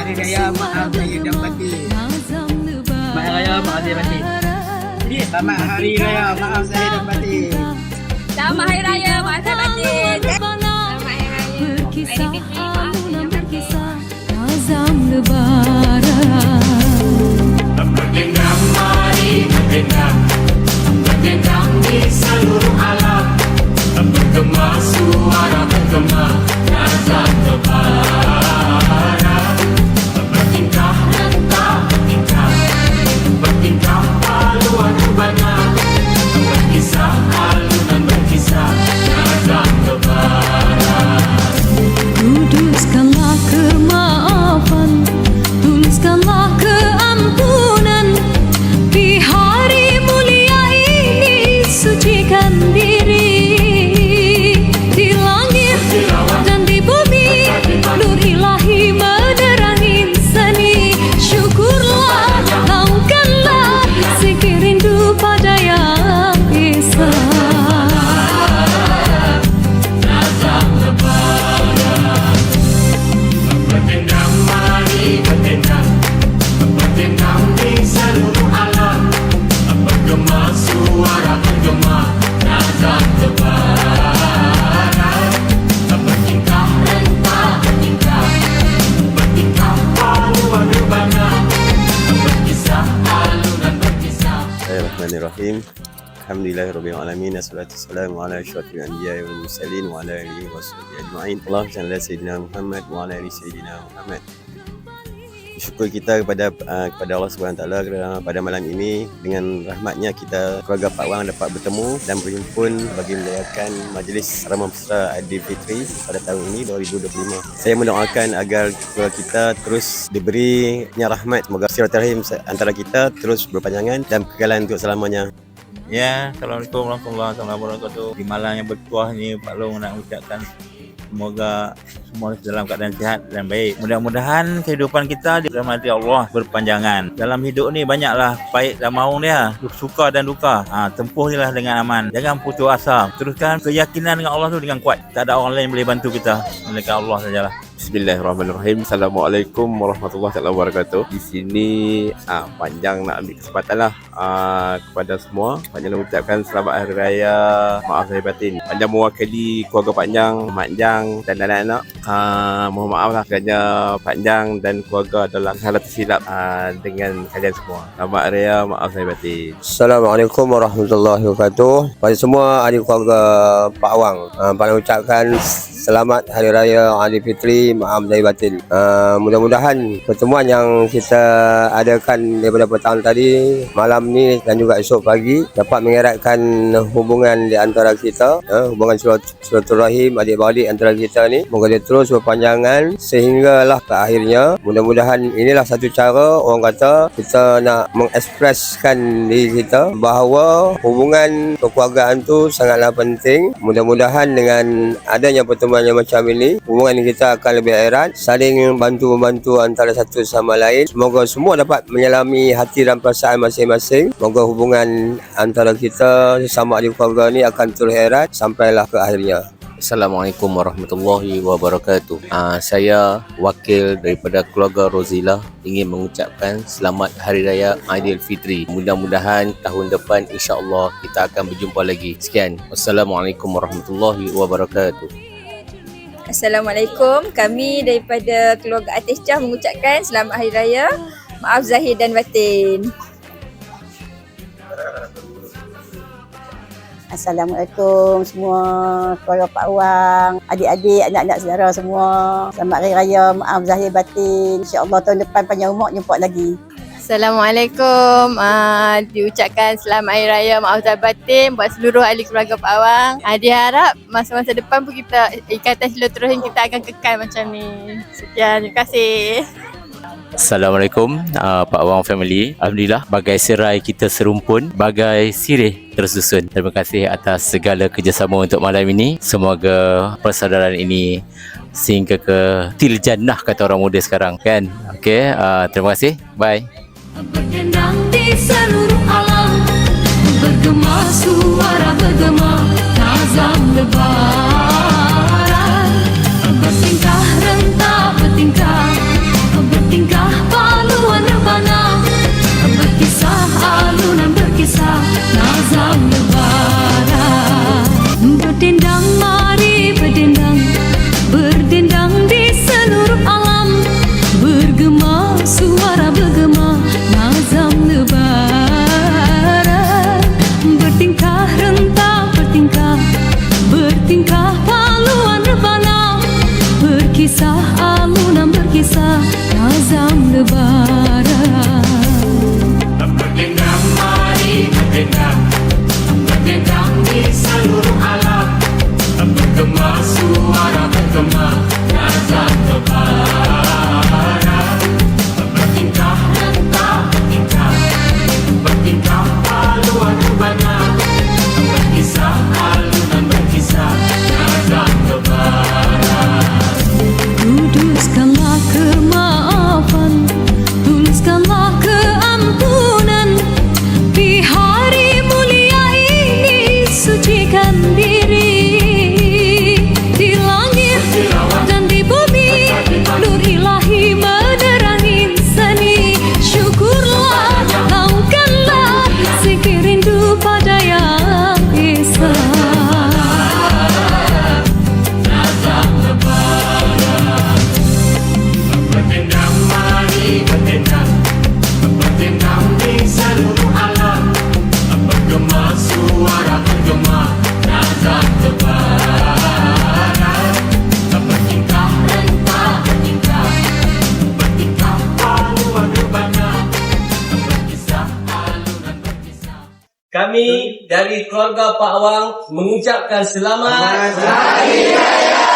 Hari Raya Maaf Zahir dan Batin. Selamat Hari Raya Maaf Zahir dan Batin. Jadi selamat Hari Raya Maaf Zahir dan Batin. Selamat Hari Raya Maaf Zahir dan Batin. Selamat Hari Raya Aidilfitri Maaf Zahir dan Batin. Azam Lebaran. Berdendam mari berdendam di seluruh alam. Bergema suara bergema azam Lebaran. Bertingkah rentak bertingkah paluan rubana. Berkisah alunan berkisah azam Lebaran. Kuduskanlah kemaafan, tuliskanlah keampunan. Di hari mulia ini sucikan diri. Di langit dan di bumi nur ilahi menerangi seni. Syukurlah, lakukanlah zikir rindu pada Yang Esa. Berdendam mari berdendam di seluruh alam. Bergema suara bergema azam Lebaran. Bertingkah rentak bertingkah paluan rubana. Berkisah alunan berkisah. Bismillahirrahmanirrahim. Alhamdulillahirrabbilalamin. Assalatu wassalamu ala asyrafil anbiya'i wal mursalin wa ala alihi washabbihi ajma'in. Allahumma shalli ala sayyidina Muhammad wa ala ali sayyidina Muhammad. Syukur kita kepada Allah Subhanahu Wa Taala kerana pada malam ini dengan rahmatnya kita keluarga Pak Wang dapat bertemu dan berhimpun bagi merayakan majlis Ramah Mesra Aidilfitri pada tahun ini 2025. Saya mendoakan agar keluarga kita terus diberinya rahmat, semoga silaturahim antara kita terus berpanjangan dan kekekalan untuk selamanya. Ya, Assalamualaikum warahmatullahi wabarakatuh. Di malam yang bertuah ni Pak Long nak ucapkan semoga semua dalam keadaan sihat dan baik. Mudah-mudahan kehidupan kita dirahmati Allah berpanjangan. Dalam hidup ni banyaklah pahit dan maung dia, suka dan duka. Tempuhilah dengan aman. Jangan putus asa. Teruskan keyakinan dengan Allah tu dengan kuat. Tak ada orang lain boleh bantu kita melainkan Allah sajalah. Bismillahirrahmanirrahim. Assalamualaikum warahmatullahi wabarakatuh. Di sini panjang nak ambil kesempatan lah kepada semua. Panjang nak ucapkan selamat Hari Raya Maaf Zahir Batin. Panjang mewakili keluarga Panjang, Mak Jang dan anak-anak. Mohon maaf lah kerana Panjang dan keluarga adalah salah tersilap dengan kalian semua. Selamat Hari Raya Maaf Zahir Batin. Assalamualaikum warahmatullahi wabarakatuh. Pada semua adik keluarga Pak Wang, panjang ucapkan selamat Hari Raya Aidilfitri Maaf Zahir Batin. Mudah-mudahan pertemuan yang kita adakan daripada petang tadi, malam ni dan juga esok pagi dapat mengeratkan hubungan di antara kita, hubungan silaturahim adik-beradik antara kita ni. Moga dia terus berpanjangan sehinggalah ke akhirnya. Mudah-mudahan inilah satu cara orang kata kita nak mengekspreskan diri kita bahawa hubungan kekeluargaan tu sangatlah penting. Mudah-mudahan dengan adanya pertemuan yang macam ini, hubungan kita akan lebih erat, saling bantu-membantu antara satu sama lain. Semoga semua dapat menyelami hati dan perasaan masing-masing. Semoga hubungan antara kita sesama adik keluarga ni akan terus erat sampailah ke akhirnya. Assalamualaikum warahmatullahi wabarakatuh. Saya wakil daripada keluarga Rozila ingin mengucapkan selamat Hari Raya Aidilfitri. Mudah-mudahan tahun depan insya-Allah kita akan berjumpa lagi. Sekian. Wassalamualaikum warahmatullahi wabarakatuh. Assalamualaikum. Kami daripada keluarga Atis Cah mengucapkan selamat Hari Raya Maaf Zahir dan Batin. Assalamualaikum semua keluarga Pak Wang, adik-adik, anak-anak saudara semua. Selamat Hari Raya Maaf Zahir Batin. InsyaAllah tahun depan panjang umur jumpa lagi. Assalamualaikum. Diucapkan selamat Hari Raya Maaf Zahir Batin buat seluruh ahli keluarga Pak Wang. Diharap masa-masa depan pun kita ikatan silaturahim kita akan kekal macam ni. Sekian, terima kasih. Assalamualaikum Pak Wang family. Alhamdulillah bagai serai kita serumpun, bagai sirih tersusun. Terima kasih atas segala kerjasama untuk malam ini. Semoga persaudaraan ini sehingga ke til jannah kata orang muda sekarang kan. Okey, terima kasih. Bye. Berdendang di seluruh alam, bergema suara bergema azam Lebaran. Bertingkah rentak bertingkah berdendang Berdendang di seluruh alam Bergema suara bergema Nazam Lebaran Bertingkah rentah bertingkah Bertingkah paluan urbana Berkisah alunan berkisah Nazam Lebaran Kuduskanlah kemaafan, tuluskanlah keampunan. Di hari mulia ini sucikan diri. Di langit dan di bumi nur ilahi menerangi seni. Syukurlah, laukanlah zikir rindu pada Yang Esa. Berdendang mari berdendang Berdendang di seluruh alam Bergema suara bergema Nazam Lebaran Bertingkah rentah bertingkah Bertingkah paluan urbana Berkisah alunan berkisah. Kami dari keluarga Pak Awang mengucapkan selamat Hari Raya